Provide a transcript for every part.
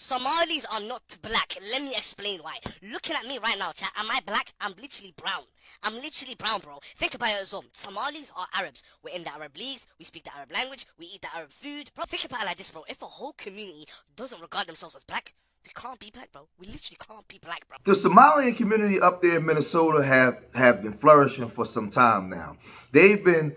Somalis are not black. Let me explain why. Looking at me right now, chat, am I black? I'm literally brown. I'm literally brown, bro. Think about it as well. Somalis are Arabs. We're in the Arab leagues. We speak the Arab language. We eat the Arab food. Bro, think about it like this, bro. If a whole community doesn't regard themselves as black, we can't be black, bro. We literally can't be black, bro. The Somalian community up there in Minnesota have been flourishing for some time now. They've been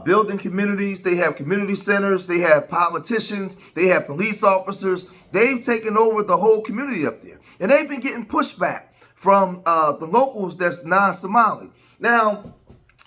building communities. They have community centers. They have politicians. They have police officers. They've taken over the whole community up there. And they've been getting pushback from the locals that's non-Somali. Now,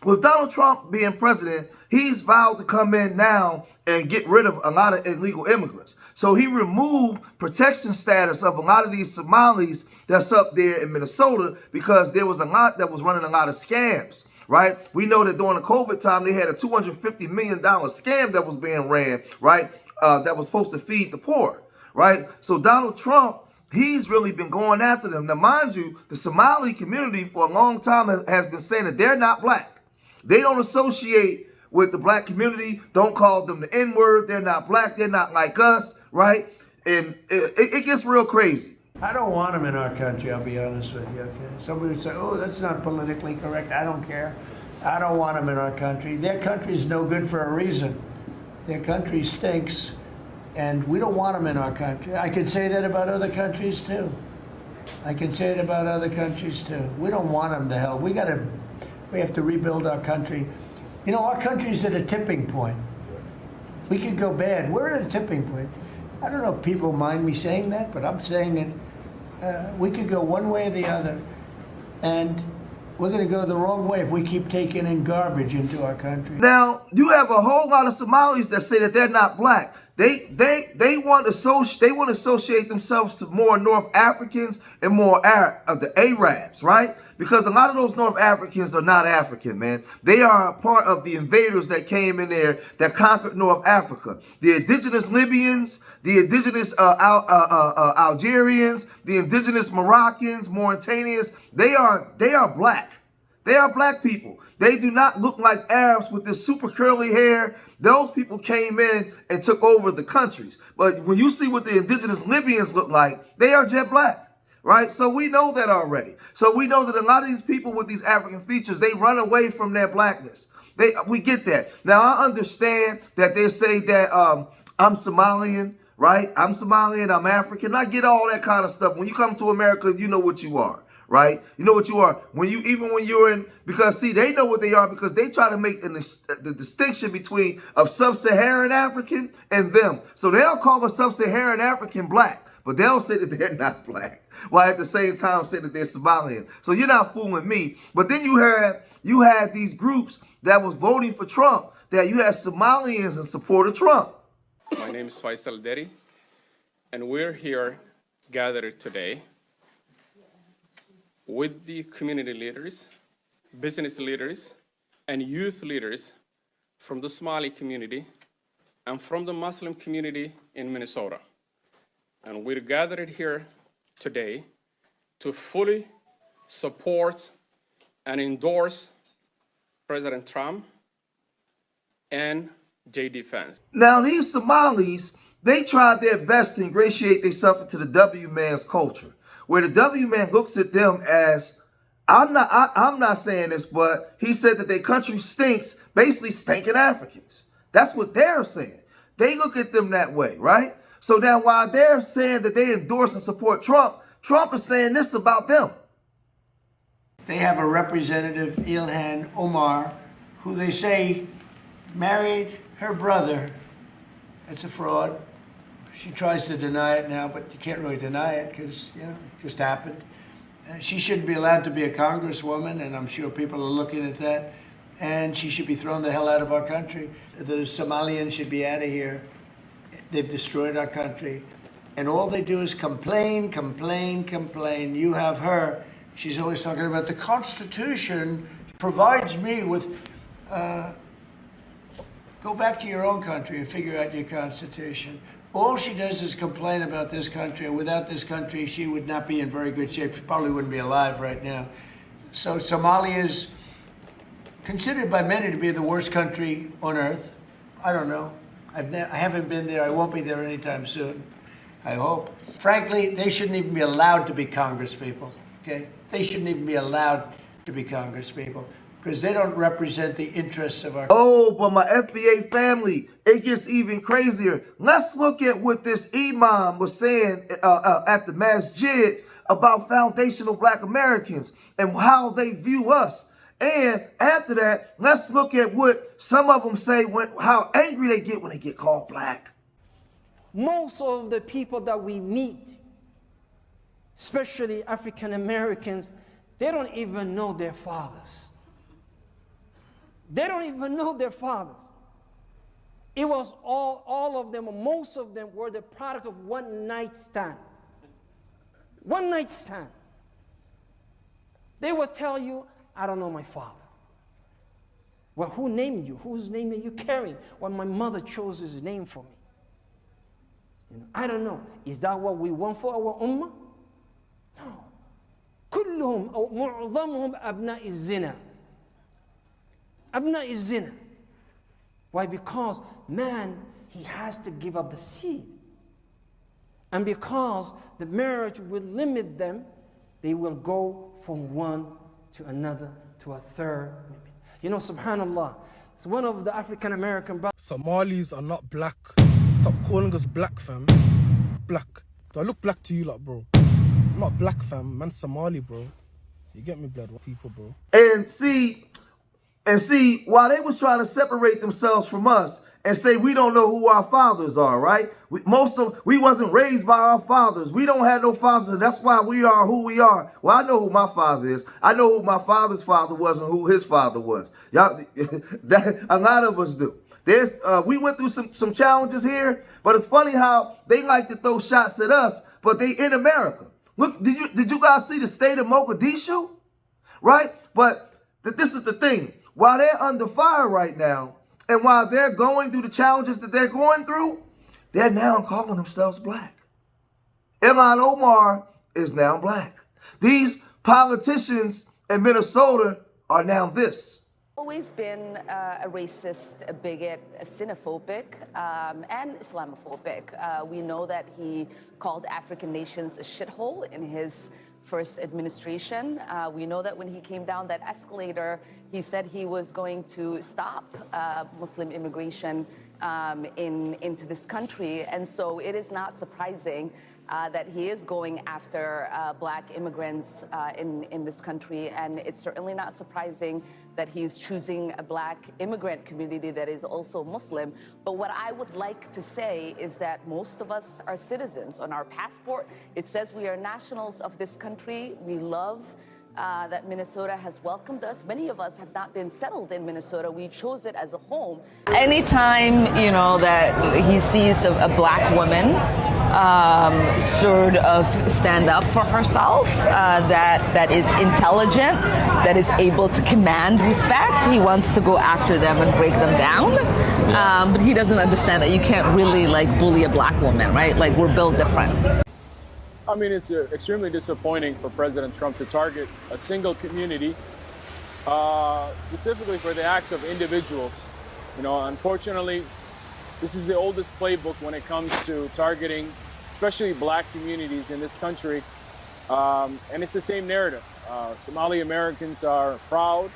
with Donald Trump being president, he's vowed to come in now and get rid of a lot of illegal immigrants. So he removed protection status of a lot of these Somalis that's up there in Minnesota because there was a lot that was running a lot of scams, right? We know that during the COVID time, they had a $250 million scam that was being ran, right? That was supposed to feed the poor, right? So Donald Trump, he's really been going after them. Now, mind you, the Somali community for a long time has been saying that they're not black. They don't associate with the black community. Don't call them the N-word. They're not black. They're not like us, right? And it gets real crazy. I don't want them in our country, I'll be honest with you, okay? Somebody would say, oh, that's not politically correct. I don't care. I don't want them in our country. Their country's no good for a reason. Their country stinks, and we don't want them in our country. I could say that about other countries, too. I can say it about other countries, too. We don't want them to hell. We have to rebuild our country. You know, our country's at a tipping point. We could go bad. We're at a tipping point. I don't know if people mind me saying that, but I'm saying it. We could go one way or the other, and we're going to go the wrong way if we keep taking in garbage into our country. Now, you have a whole lot of Somalis that say that they're not black. They want to associate themselves to more North Africans and more the Arabs, right? Because a lot of those North Africans are not African, man. They are a part of the invaders that came in there that conquered North Africa. The indigenous Libyans, the indigenous Algerians, the indigenous Moroccans, Mauritanians, they are black. They are black people. They do not look like Arabs with this super curly hair. Those people came in and took over the countries. But when you see what the indigenous Libyans look like, they are jet black. Right? So we know that already. So we know that a lot of these people with these African features, they run away from their blackness. We get that. Now, I understand that they say that I'm Somalian, right? I'm Somalian, I'm African. I get all that kind of stuff. When you come to America, you know what you are, right? You know what you are. Even when you're in, because see, they know what they are because they try to make the distinction between a sub-Saharan African and them. So they'll call a sub-Saharan African black, but they'll say that they're not black, while at the same time say that they're Somalian. So you're not fooling me. But then you had these groups that was voting for Trump, that you had Somalians in support of Trump. My name is Faisal Deri, and we're here gathered today with the community leaders, business leaders, and youth leaders from the Somali community and from the Muslim community in Minnesota. And we're gathered here today to fully support and endorse President Trump and J.D. Vance. Now, these Somalis, they tried their best to ingratiate themselves into the W man's culture, where the W man looks at them as, I'm not saying this, but he said that their country stinks, basically stinking Africans. That's what they're saying. They look at them that way, right? So now while they're saying that they endorse and support Trump, Trump is saying this about them. They have a representative, Ilhan Omar, who they say married her brother. That's a fraud. She tries to deny it now, but you can't really deny it because, you know, it just happened. She shouldn't be allowed to be a congresswoman, and I'm sure people are looking at that. And she should be thrown the hell out of our country. The Somalians should be out of here. They've destroyed our country. And all they do is complain, complain, complain. You have her. She's always talking about the Constitution provides me with... Go back to your own country and figure out your Constitution. All she does is complain about this country, and without this country, she would not be in very good shape. She probably wouldn't be alive right now. So Somalia is considered by many to be the worst country on earth. I don't know. I haven't been there. I won't be there anytime soon. I hope. Frankly, they shouldn't even be allowed to be congresspeople, okay? They shouldn't even be allowed to be congresspeople because they don't represent the interests of our... Oh, but my FBA family, it gets even crazier. Let's look at what this imam was saying at the masjid about foundational black Americans and how they view us. And after that, let's look at what some of them say, how angry they get when they get called black. Most of the people that we meet, especially African Americans, they don't even know their fathers. They don't even know their fathers. It was all of them, most of them were the product of one night stand. One night stand. They will tell you, I don't know my father. Well, who named you? Whose name are you carrying? Well, my mother chose his name for me. You know, I don't know. Is that what we want for our ummah? No. كلهم أو معظمهم أبناء الزنا. أبناء الزنا. Why? Because man, he has to give up the seed. And because the marriage will limit them, they will go from one to another to a third. You know, subhanallah, it's one of the African American brothers. Somalis are not black. Stop calling us black, fam. Black. Do I look black to you, like, bro? I'm not black, fam. Man, Somali, bro. You get me, blood? What people, bro? And see, while they was trying to separate themselves from us and say we don't know who our fathers are, right? We wasn't raised by our fathers. We don't have no fathers, and that's why we are who we are. Well, I know who my father is. I know who my father's father was and who his father was. Y'all, that a lot of us do. We went through some challenges here, but it's funny how they like to throw shots at us, but they in America. Look, did you guys see the state of Mogadishu? Right? But this is the thing. While they're under fire right now, and while they're going through the challenges that they're going through, they're now calling themselves black. Ilhan Omar is now black. These politicians in Minnesota are now this. Always been a racist, a bigot, a xenophobic, and Islamophobic. We know that he called African nations a shithole in his first administration. We know that when he came down that escalator, he said he was going to stop Muslim immigration into this country. And so it is not surprising that he is going after black immigrants in this country. And it's certainly not surprising that he's choosing a black immigrant community that is also Muslim. But what I would like to say is that most of us are citizens. On our passport, it says we are nationals of this country. We love that Minnesota has welcomed us. Many of us have not been settled in Minnesota. We chose it as a home. Anytime, you know, that he sees a black woman sort of stand up for herself, that is intelligent, that is able to command respect, he wants to go after them and break them down. But he doesn't understand that you can't really like bully a black woman, right? Like, we're built different. I mean, it's extremely disappointing for President Trump to target a single community, specifically for the acts of individuals. You know, unfortunately, this is the oldest playbook when it comes to targeting, especially black communities in this country. And it's the same narrative. Somali Americans are proud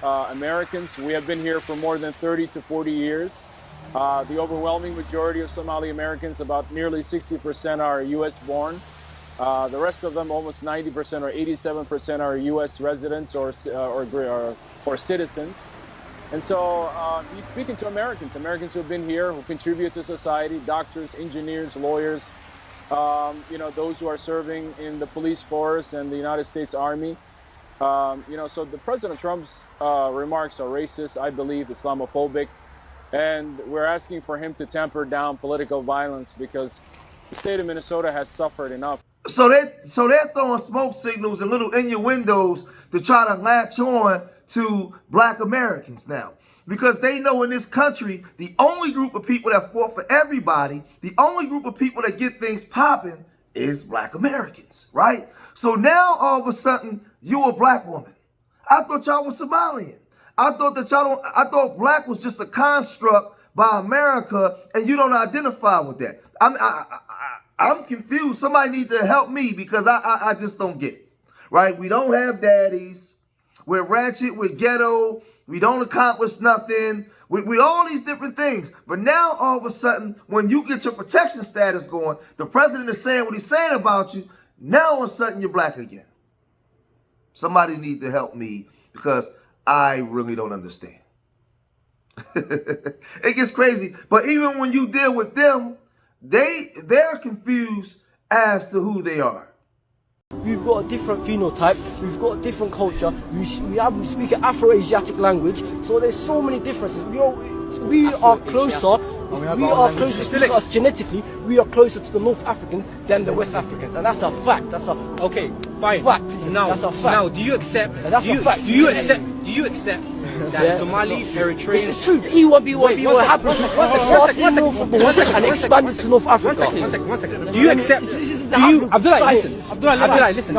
Americans. We have been here for more than 30 to 40 years. The overwhelming majority of Somali Americans, about nearly 60%, are US born. The rest of them, almost 90% or 87%, are US residents or citizens. And so he's speaking to Americans who have been here, who contribute to society, doctors, engineers, lawyers, you know, those who are serving in the police force and the United States Army. You know, so the President Trump's remarks are racist, I believe, Islamophobic, and we're asking for him to tamper down political violence because the state of Minnesota has suffered enough. So they're throwing smoke signals and little innuendos to try to latch on to black Americans now. Because they know in this country, the only group of people that fought for everybody, the only group of people that get things popping is black Americans, right? So now all of a sudden, you're a black woman. I thought y'all were Somalian. I thought black was just a construct by America and you don't identify with that. I'm confused. Somebody needs to help me because I just don't get it. Right? We don't have daddies. We're ratchet. We're ghetto. We don't accomplish nothing. We all these different things. But now all of a sudden, when you get your protection status going, the president is saying what he's saying about you. Now all of a sudden you're black again. Somebody need to help me because I really don't understand. It gets crazy. But even when you deal with them, they're confused as to who they are. We've got a different phenotype, we've got a different culture, we speak an Afro-Asiatic language, so there's so many differences. We are closer to us genetically, we are closer to the North Africans than the West Africans, and that's a fact. That's a okay, fine. Fact. Now, that's a fact. Now, do you accept? That's a fact. Do you accept that Somali, Eritreans? This is true. E1B1B what happened? One second. And expanded to North Africa. One second. Do you accept? Abdullah, listen.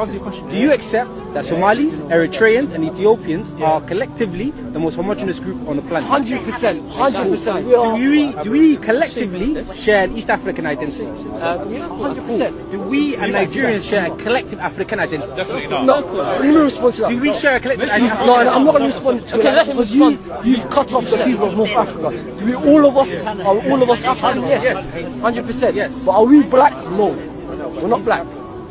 Do you accept that Somalis, Eritreans, and Ethiopians are collectively the most homogeneous group on the planet? 100%. Do we collectively share an East African identity? 100%. Do we and Nigerians share a collective African identity? Definitely not. No, let me respond to that. Do we share a collective identity? No, I'm not going to respond to that because you've cut off the people of North Africa. Do we, all of us African? Yes. 100%. Yes. But are we black? No. We're not black.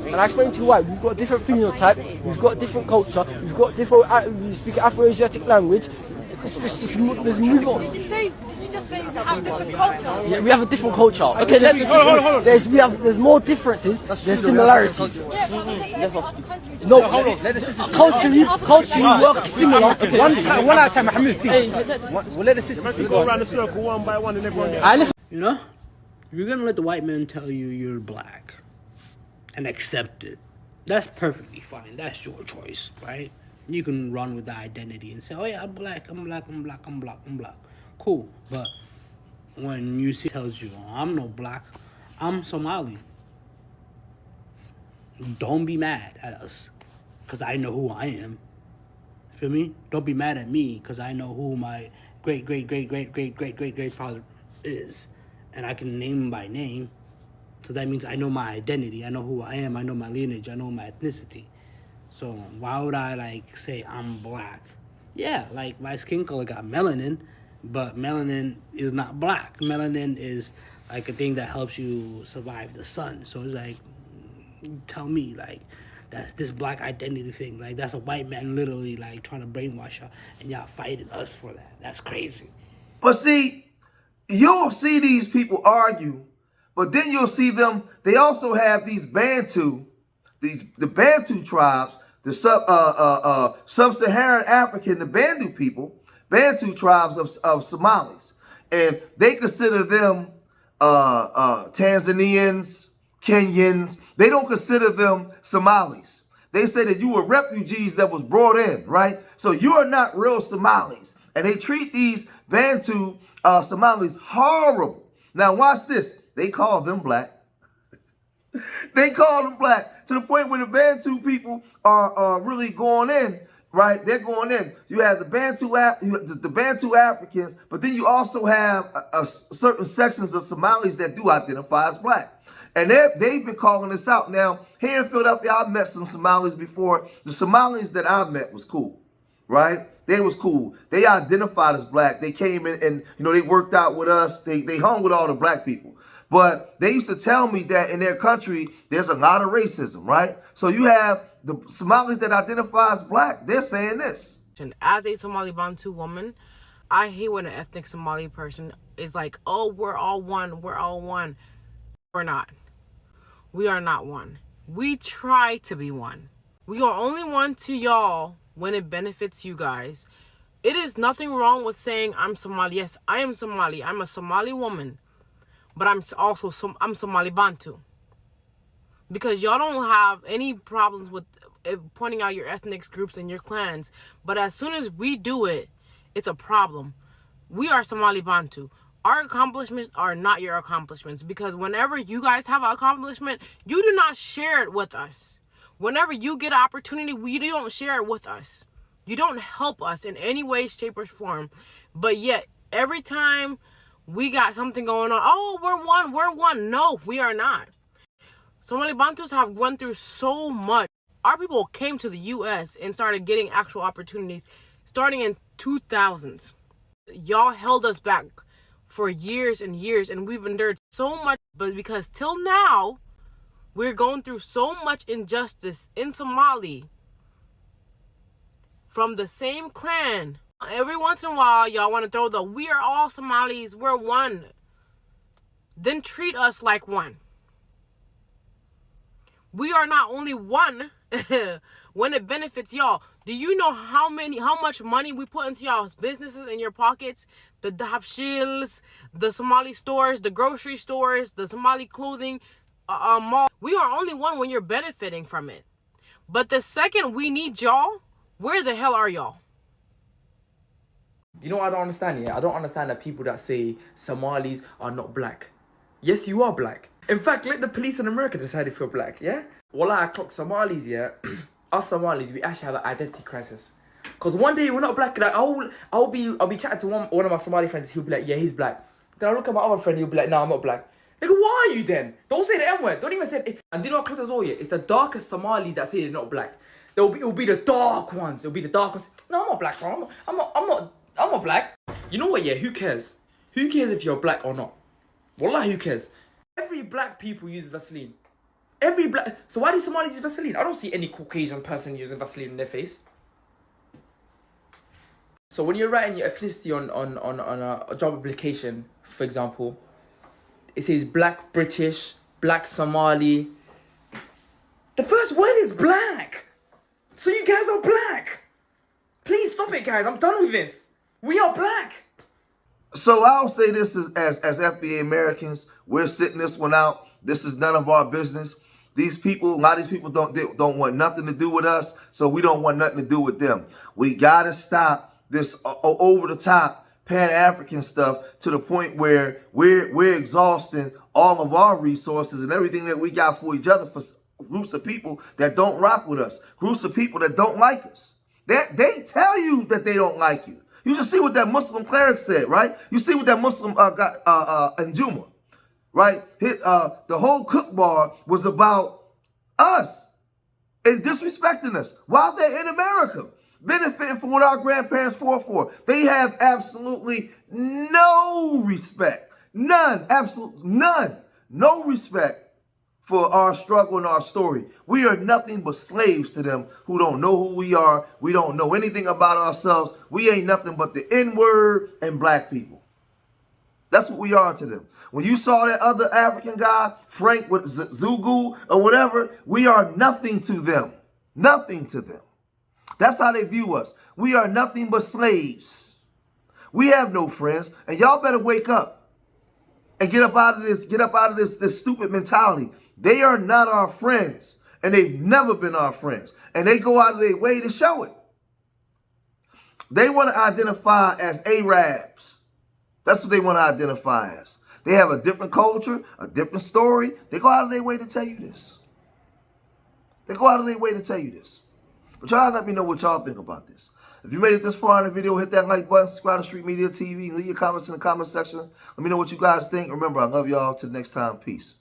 And I explain to you why. We've got a different phenotype, we've got a different culture, we've got different, we speak Afro-Asiatic language. There's move on. Did you just say you have a different culture? Yeah, we have a different culture. Okay, hold on. There's more differences than similarities. Yeah, but no, hold on. Let the sisters culturally work similar. Okay, one at a time, Mahmoud, please. We'll let the sisters go around the circle one by one and everyone. You know, you're gonna let the white man tell you you're black and accept it. That's perfectly fine. That's your choice, right? You can run with the identity and say, oh yeah, I'm black. Cool. But when you see tells you, oh, I'm no black, I'm Somali. Don't be mad at us, because I know who I am. Feel me? Don't be mad at me, because I know who my great-great-great-great-great-great-great-grandfather is. And I can name him by name. So that means I know my identity. I know who I am. I know my lineage. I know my ethnicity. So why would I say I'm black? Yeah, my skin color got melanin, but melanin is not black. Melanin is a thing that helps you survive the sun. So it's tell me that's this black identity thing. That's a white man literally trying to brainwash y'all, and y'all fighting us for that. That's crazy. But see, you'll see these people argue, but then you'll see them. They also have these Bantu, the Bantu tribes. The sub-Saharan African, the Bantu tribes of Somalis. And they consider them Tanzanians, Kenyans. They don't consider them Somalis. They say that you were refugees that was brought in, right? So you are not real Somalis. And they treat these Bantu Somalis horrible. Now watch this. They call them black. They call them black to the point where the Bantu people are really going in, right? They're going in. You have the Bantu Africans, but then you also have certain sections of Somalis that do identify as black. And they've been calling this out. Now, here in Philadelphia, I've met some Somalis before. The Somalis that I met was cool, right? They was cool. They identified as black. They came in and, they worked out with us. They hung with all the black people. But they used to tell me that in their country, there's a lot of racism, right? So you have the Somalis that identify as black. They're saying this. As a Somali Bantu woman, I hate when an ethnic Somali person is like, oh, we're all one. We're all one. We're not. We are not one. We try to be one. We are only one to y'all when it benefits you guys. It is nothing wrong with saying I'm Somali. Yes, I am Somali. I'm a Somali woman. But I'm Somali Bantu. Because y'all don't have any problems with pointing out your ethnic groups and your clans. But as soon as we do it, it's a problem. We are Somali Bantu. Our accomplishments are not your accomplishments. Because whenever you guys have an accomplishment, you do not share it with us. Whenever you get an opportunity, you don't share it with us. You don't help us in any way, shape, or form. But yet, every time we got something going on, oh, we're one. No, we are not. Somali Bantus have gone through so much. Our people came to the U.S. and started getting actual opportunities starting in 2000s. Y'all held us back for years and years, and we've endured so much, but because till now, we're going through so much injustice in Somali from the same clan. Every once in a while, y'all want to throw the "we are all Somalis, we're one." Then treat us like one. We are not only one when it benefits y'all. Do you know how much money we put into y'all's businesses in your pockets? The Dhabshils, the Somali stores, the grocery stores, the Somali clothing mall. We are only one when you're benefiting from it. But the second we need y'all, where the hell are y'all? You know what I don't understand, yeah? I don't understand the people that say Somalis are not black. Yes, you are black. In fact, let the police in America decide if you're black, yeah? Wallah, I clock Somalis, yeah? Us Somalis, we actually have an identity crisis. Because one day we're not black. Like, I'll be chatting to one of my Somali friends, he'll be like, yeah, he's black. Then I'll look at my other friend, he'll be like, no, I'm not black. Nigga, why are you then? Don't say the N-word. Don't even say it. And do you know what clocked as well, yeah? It's the darkest Somalis that say they're not black. It'll be the dark ones. It'll be the dark ones. No, I'm not black, bro. I'm not black. You know what, yeah? Who cares? Who cares if you're black or not? Wallah, who cares? Every black people use Vaseline. Every black... So why do Somalis use Vaseline? I don't see any Caucasian person using Vaseline in their face. So when you're writing your ethnicity on a job application, for example, it says black British, black Somali. The first word is black. So you guys are black. Please stop it, guys. I'm done with this. We are black. So I'll say this as FBA Americans, we're sitting this one out. This is none of our business. These people, a lot of these people don't want nothing to do with us, so we don't want nothing to do with them. We gotta stop this over the top Pan-African stuff to the point where we're exhausting all of our resources and everything that we got for each other for groups of people that don't rock with us, groups of people that don't like us. They tell you that they don't like you. You just see what that Muslim cleric said, right? You see what that Muslim got in Juma, right? The whole cook bar was about us and disrespecting us while they're in America, benefiting from what our grandparents fought for. They have absolutely no respect. None, absolutely none. No respect for our struggle and our story. We are nothing but slaves to them who don't know who we are. We don't know anything about ourselves. We ain't nothing but the N-word and black people. That's what we are to them. When you saw that other African guy, Frank with Zugu or whatever, we are nothing to them. Nothing to them. That's how they view us. We are nothing but slaves. We have no friends, and y'all better wake up and get up out of this stupid mentality. They are not our friends, and they've never been our friends, and they go out of their way to show it. They want to identify as Arabs. That's what they want to identify as. They have a different culture, a different story. They go out of their way to tell you this. They go out of their way to tell you this. But y'all let me know what y'all think about this. If you made it this far in the video, hit that like button, subscribe to Street Media TV, leave your comments in the comment section. Let me know what you guys think. Remember, I love y'all. Till next time, peace.